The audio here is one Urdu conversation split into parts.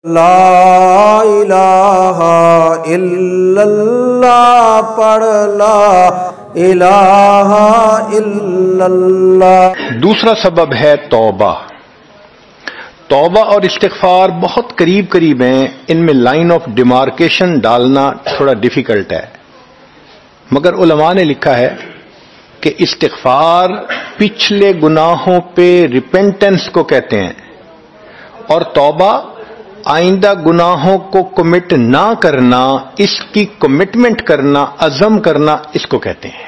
لا الہ الا اللہ پڑھ لا الہ الا اللہ۔ دوسرا سبب ہے توبہ۔ توبہ اور استغفار بہت قریب قریب ہیں، ان میں لائن آف ڈیمارکیشن ڈالنا تھوڑا ڈیفیکلٹ ہے، مگر علماء نے لکھا ہے کہ استغفار پچھلے گناہوں پہ ریپینٹنس کو کہتے ہیں، اور توبہ آئندہ گناہوں کو کمٹ نہ کرنا، اس کی کمٹمنٹ کرنا، عزم کرنا، اس کو کہتے ہیں۔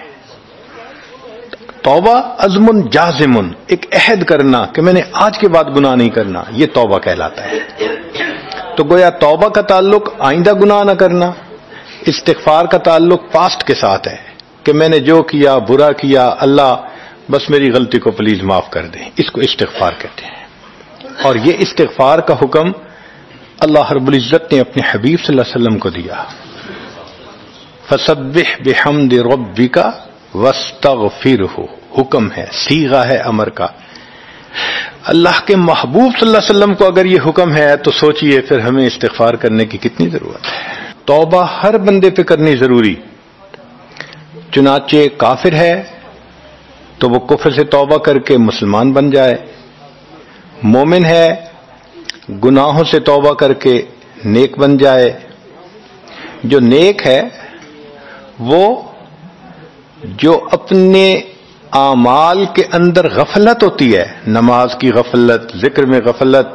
توبہ عزم جازم، ایک عہد کرنا کہ میں نے آج کے بعد گناہ نہیں کرنا، یہ توبہ کہلاتا ہے۔ تو گویا توبہ کا تعلق آئندہ گناہ نہ کرنا، استغفار کا تعلق پاسٹ کے ساتھ ہے کہ میں نے جو کیا برا کیا، اللہ بس میری غلطی کو پلیز معاف کر دیں، اس کو استغفار کہتے ہیں۔ اور یہ استغفار کا حکم اللہ رب العزت نے اپنے حبیب صلی اللہ علیہ وسلم کو دیا، فسبح بحمد ربک واستغفرہ، حکم ہے، صیغہ ہے امر کا۔ اللہ کے محبوب صلی اللہ علیہ وسلم کو اگر یہ حکم ہے تو سوچئے پھر ہمیں استغفار کرنے کی کتنی ضرورت ہے۔ توبہ ہر بندے پہ کرنی ضروری، چنانچہ کافر ہے تو وہ کفر سے توبہ کر کے مسلمان بن جائے، مومن ہے گناہوں سے توبہ کر کے نیک بن جائے۔ جو نیک ہے وہ جو اپنے اعمال کے اندر غفلت ہوتی ہے، نماز کی غفلت، ذکر میں غفلت،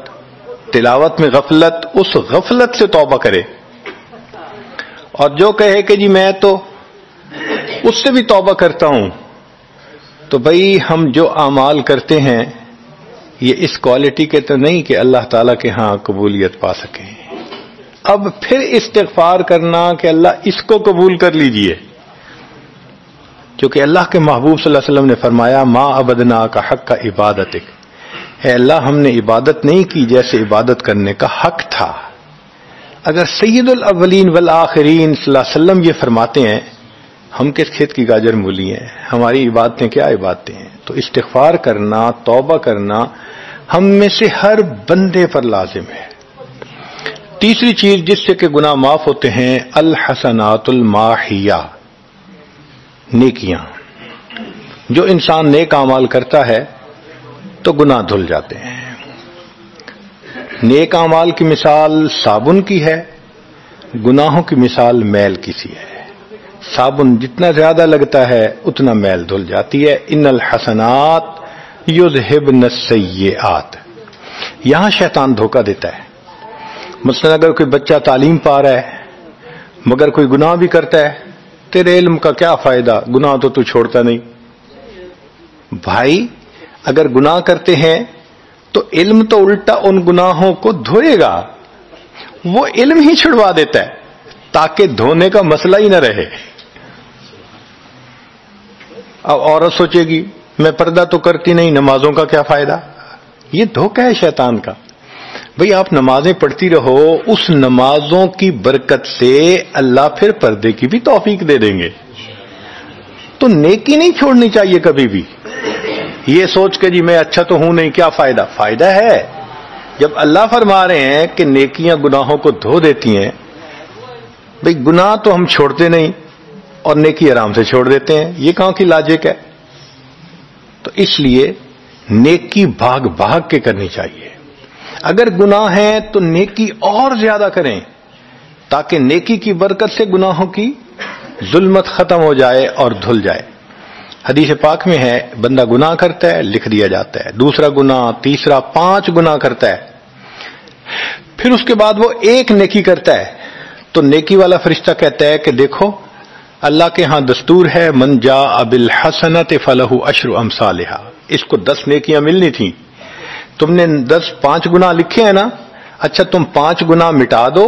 تلاوت میں غفلت، اس غفلت سے توبہ کرے، اور جو کہے کہ جی میں تو اس سے بھی توبہ کرتا ہوں، تو بھئی ہم جو اعمال کرتے ہیں یہ اس کوالٹی کے تو نہیں کہ اللہ تعالیٰ کے ہاں قبولیت پا سکیں۔ اب پھر استغفار کرنا کہ اللہ اس کو قبول کر لیجئے، کیونکہ اللہ کے محبوب صلی اللہ علیہ وسلم نے فرمایا ما عبدنا کا حق کا عبادتک، اے اللہ ہم نے عبادت نہیں کی جیسے عبادت کرنے کا حق تھا۔ اگر سید الاولین والآخرین صلی اللہ علیہ وسلم یہ فرماتے ہیں، ہم کس کھیت کی گاجر مولی ہیں، ہماری عبادتیں کیا عبادتیں ہیں؟ تو استغفار کرنا، توبہ کرنا ہم میں سے ہر بندے پر لازم ہے۔ تیسری چیز جس سے کہ گناہ معاف ہوتے ہیں، الحسنات الماحیہ، نیکیاں۔ جو انسان نیک اعمال کرتا ہے تو گناہ دھل جاتے ہیں۔ نیک اعمال کی مثال صابن کی ہے، گناہوں کی مثال میل کی سی ہے۔ صابن جتنا زیادہ لگتا ہے اتنا میل دھل جاتی ہے۔ ان الحسنات یذہبن السیئات، یہاں شیطان دھوکہ دیتا ہے۔ مثلا اگر کوئی بچہ تعلیم پا رہا ہے مگر کوئی گناہ بھی کرتا ہے، تیرے علم کا کیا فائدہ، گناہ تو چھوڑتا نہیں۔ بھائی اگر گناہ کرتے ہیں تو علم تو الٹا ان گناہوں کو دھوئے گا، وہ علم ہی چھڑوا دیتا ہے تاکہ دھونے کا مسئلہ ہی نہ رہے۔ اب عورت سوچے گی میں پردہ تو کرتی نہیں، نمازوں کا کیا فائدہ؟ یہ دھوکہ ہے شیطان کا۔ بھئی آپ نمازیں پڑھتی رہو، اس نمازوں کی برکت سے اللہ پھر پردے کی بھی توفیق دے دیں گے۔ تو نیکی نہیں چھوڑنی چاہیے کبھی بھی، یہ سوچ کے جی میں اچھا تو ہوں نہیں، کیا فائدہ؟ فائدہ ہے۔ جب اللہ فرما رہے ہیں کہ نیکیاں گناہوں کو دھو دیتی ہیں، بھئی گناہ تو ہم چھوڑتے نہیں اور نیکی آرام سے چھوڑ دیتے ہیں، یہ کہاں کی لاجک ہے؟ تو اس لیے نیکی بھاگ بھاگ کے کرنی چاہیے۔ اگر گناہ ہیں تو نیکی اور زیادہ کریں تاکہ نیکی کی برکت سے گناہوں کی ظلمت ختم ہو جائے اور دھل جائے۔ حدیث پاک میں ہے بندہ گناہ کرتا ہے لکھ دیا جاتا ہے، دوسرا گناہ، تیسرا، 5 گناہ کرتا ہے، پھر اس کے بعد وہ ایک نیکی کرتا ہے تو نیکی والا فرشتہ کہتا ہے کہ دیکھو اللہ کے ہاں دستور ہے من جاء بالحسنۃ فلہ عشر امثالھا، اس کو 10 نیکیاں ملنی تھیں، تم نے 5 گناہ لکھے ہیں نا، اچھا تم 5 گناہ مٹا دو،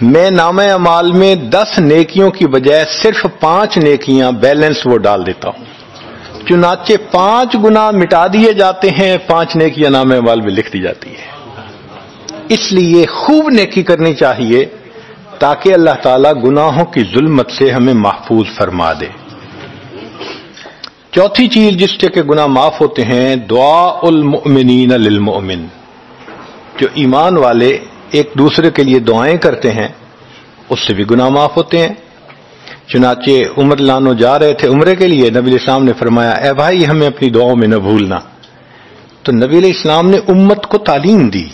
میں نامہ اعمال میں 10 نیکیوں کی بجائے صرف 5 نیکیاں بیلنس وہ ڈال دیتا ہوں۔ چنانچہ 5 گناہ مٹا دیے جاتے ہیں، 5 نیکیاں نامہ اعمال میں لکھ دی جاتی ہے۔ اس لیے خوب نیکی کرنی چاہیے تاکہ اللہ تعالیٰ گناہوں کی ظلمت سے ہمیں محفوظ فرما دے۔ چوتھی چیز جس سے کہ گناہ معاف ہوتے ہیں، دعاء المؤمنین للمؤمن، جو ایمان والے ایک دوسرے کے لیے دعائیں کرتے ہیں اس سے بھی گناہ معاف ہوتے ہیں۔ چنانچہ عمر لانو جا رہے تھے عمرے کے لیے، نبی علیہ السلام نے فرمایا اے بھائی ہمیں اپنی دعاؤں میں نہ بھولنا۔ تو نبی علیہ السلام نے امت کو تعلیم دی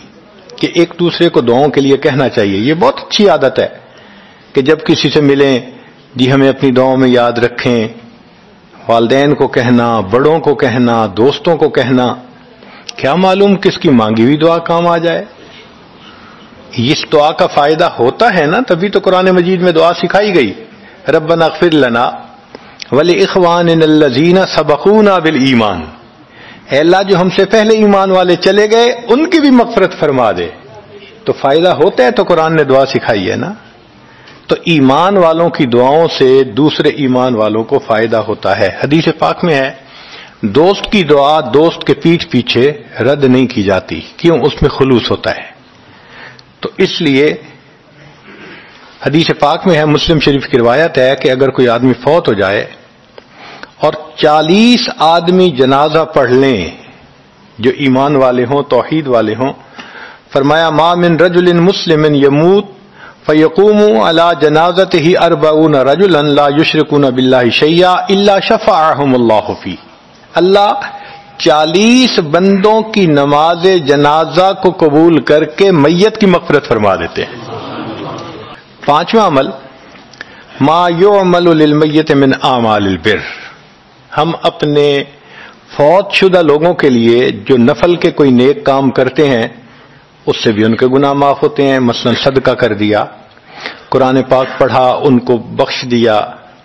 کہ ایک دوسرے کو دعاؤں کے لیے کہنا چاہیے۔ یہ بہت اچھی عادت ہے کہ جب کسی سے ملیں جی ہمیں اپنی دعاؤں میں یاد رکھیں، والدین کو کہنا، بڑوں کو کہنا، دوستوں کو کہنا، کیا معلوم کس کی مانگی ہوئی دعا کام آ جائے۔ اس دعا کا فائدہ ہوتا ہے نا، تبھی تو قرآن مجید میں دعا سکھائی گئی، ربنا اغفر لنا ولاخواننا الذین سبقونا بالایمان، اے اللہ جو ہم سے پہلے ایمان والے چلے گئے ان کی بھی مغفرت فرما دے۔ تو فائدہ ہوتا ہے تو قرآن نے دعا سکھائی ہے نا۔ تو ایمان والوں کی دعاؤں سے دوسرے ایمان والوں کو فائدہ ہوتا ہے۔ حدیث پاک میں ہے دوست کی دعا دوست کے پیٹھ پیچھے رد نہیں کی جاتی، کیوں؟ اس میں خلوص ہوتا ہے۔ تو اس لیے حدیث پاک میں ہے، مسلم شریف کی روایت ہے کہ اگر کوئی آدمی فوت ہو جائے اور 40 آدمی جنازہ پڑھ لیں جو ایمان والے ہوں، توحید والے ہوں، فرمایا ما من رجل مسلم یموت فیقوم علی جنازتہ 40 رجلا لا یشرکون باللہ شیئا الا شفعهم اللہ فی، اللہ 40 بندوں کی نماز جنازہ کو قبول کر کے میت کی مغفرت فرما دیتے ہیں۔ پانچواں عمل ما یعمل للمیت من اعمال البر، ہم اپنے فوت شدہ لوگوں کے لیے جو نفل کے کوئی نیک کام کرتے ہیں اس سے بھی ان کے گناہ معاف ہوتے ہیں۔ مثلا صدقہ کر دیا، قرآن پاک پڑھا، ان کو بخش دیا،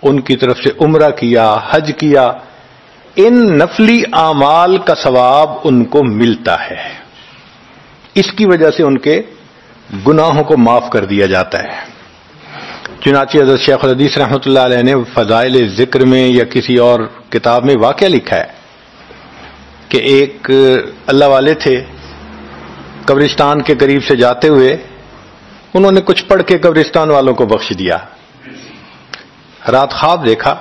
ان کی طرف سے عمرہ کیا، حج کیا، ان نفلی اعمال کا ثواب ان کو ملتا ہے، اس کی وجہ سے ان کے گناہوں کو معاف کر دیا جاتا ہے۔ چنانچہ حضرت شیخ الحدیث رحمۃ اللہ علیہ نے فضائل ذکر میں یا کسی اور کتاب میں واقعہ لکھا ہے کہ ایک اللہ والے تھے، قبرستان کے قریب سے جاتے ہوئے انہوں نے کچھ پڑھ کے قبرستان والوں کو بخش دیا۔ رات خواب دیکھا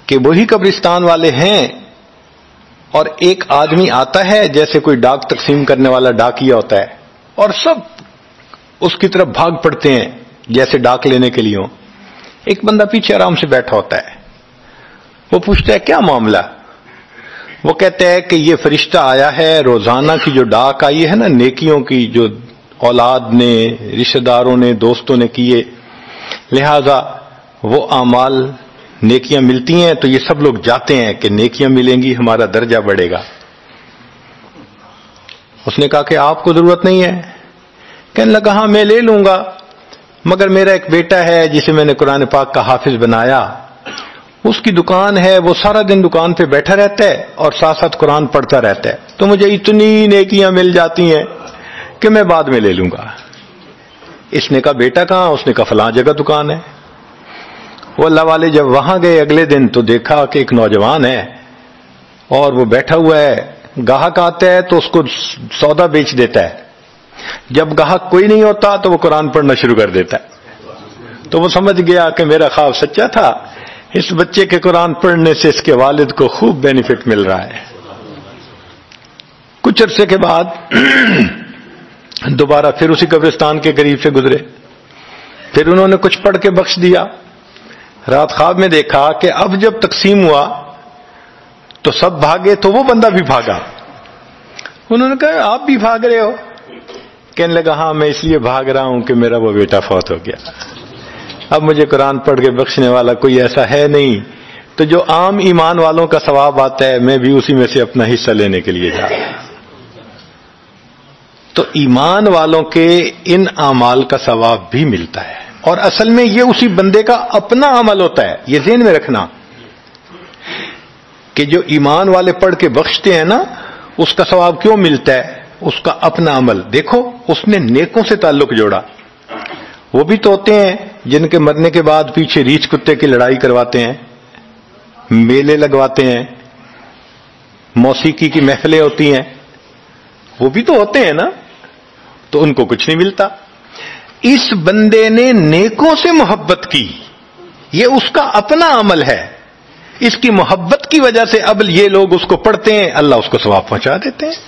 کہ وہی قبرستان والے ہیں اور ایک آدمی آتا ہے جیسے کوئی ڈاک تقسیم کرنے والا ڈاکیا ہوتا ہے، اور سب اس کی طرف بھاگ پڑتے ہیں جیسے ڈاک لینے کے لیے ہوں۔ ایک بندہ پیچھے آرام سے بیٹھا ہوتا ہے، وہ پوچھتا ہے کیا معاملہ؟ وہ کہتا ہے کہ یہ فرشتہ آیا ہے، روزانہ کی جو ڈاک آئی ہے نا نیکیوں کی، جو اولاد نے، رشتہ داروں نے، دوستوں نے کیے، لہذا وہ اعمال نیکیاں ملتی ہیں تو یہ سب لوگ جاتے ہیں کہ نیکیاں ملیں گی، ہمارا درجہ بڑھے گا۔ اس نے کہا کہ آپ کو ضرورت نہیں ہے؟ کہنے لگا ہاں میں لے لوں گا، مگر میرا ایک بیٹا ہے جسے میں نے قرآن پاک کا حافظ بنایا، اس کی دکان ہے، وہ سارا دن دکان پہ بیٹھا رہتا ہے اور ساتھ ساتھ قرآن پڑھتا رہتا ہے، تو مجھے اتنی نیکیاں مل جاتی ہیں کہ میں بعد میں لے لوں گا۔ اس نے کہا بیٹا کہاں؟ اس نے کہا فلاں جگہ دکان ہے۔ وہ اللہ والے جب وہاں گئے اگلے دن تو دیکھا کہ ایک نوجوان ہے اور وہ بیٹھا ہوا ہے، گاہک آتا ہے تو اس کو سودا بیچ دیتا ہے، جب گاہک کوئی نہیں ہوتا تو وہ قرآن پڑھنا شروع کر دیتا ہے۔ تو وہ سمجھ گیا کہ میرا خواب سچا تھا، اس بچے کے قرآن پڑھنے سے اس کے والد کو خوب بینیفٹ مل رہا ہے۔ کچھ عرصے کے بعد دوبارہ پھر اسی قبرستان کے قریب سے گزرے، پھر انہوں نے کچھ پڑھ کے بخش دیا۔ رات خواب میں دیکھا کہ اب جب تقسیم ہوا تو سب بھاگے تو وہ بندہ بھی بھاگا۔ انہوں نے کہا آپ بھی بھاگ رہے ہو؟ کہنے لگا ہاں میں اس لیے بھاگ رہا ہوں کہ میرا وہ بیٹا فوت ہو گیا، اب مجھے قرآن پڑھ کے بخشنے والا کوئی ایسا ہے نہیں، تو جو عام ایمان والوں کا ثواب آتا ہے میں بھی اسی میں سے اپنا حصہ لینے کے لیے جا رہا ہوں۔ تو ایمان والوں کے ان اعمال کا ثواب بھی ملتا ہے، اور اصل میں یہ اسی بندے کا اپنا عمل ہوتا ہے۔ یہ ذہن میں رکھنا کہ جو ایمان والے پڑھ کے بخشتے ہیں نا، اس کا ثواب کیوں ملتا ہے؟ اس کا اپنا عمل۔ دیکھو اس نے نیکوں سے تعلق جوڑا۔ وہ بھی تو ہوتے ہیں جن کے مرنے کے بعد پیچھے ریچھ کتے کی لڑائی کرواتے ہیں، میلے لگواتے ہیں، موسیقی کی محفلیں ہوتی ہیں، وہ بھی تو ہوتے ہیں نا، تو ان کو کچھ نہیں ملتا۔ اس بندے نے نیکوں سے محبت کی، یہ اس کا اپنا عمل ہے، اس کی محبت کی وجہ سے اب یہ لوگ اس کو پڑھتے ہیں، اللہ اس کو ثواب پہنچا دیتے ہیں۔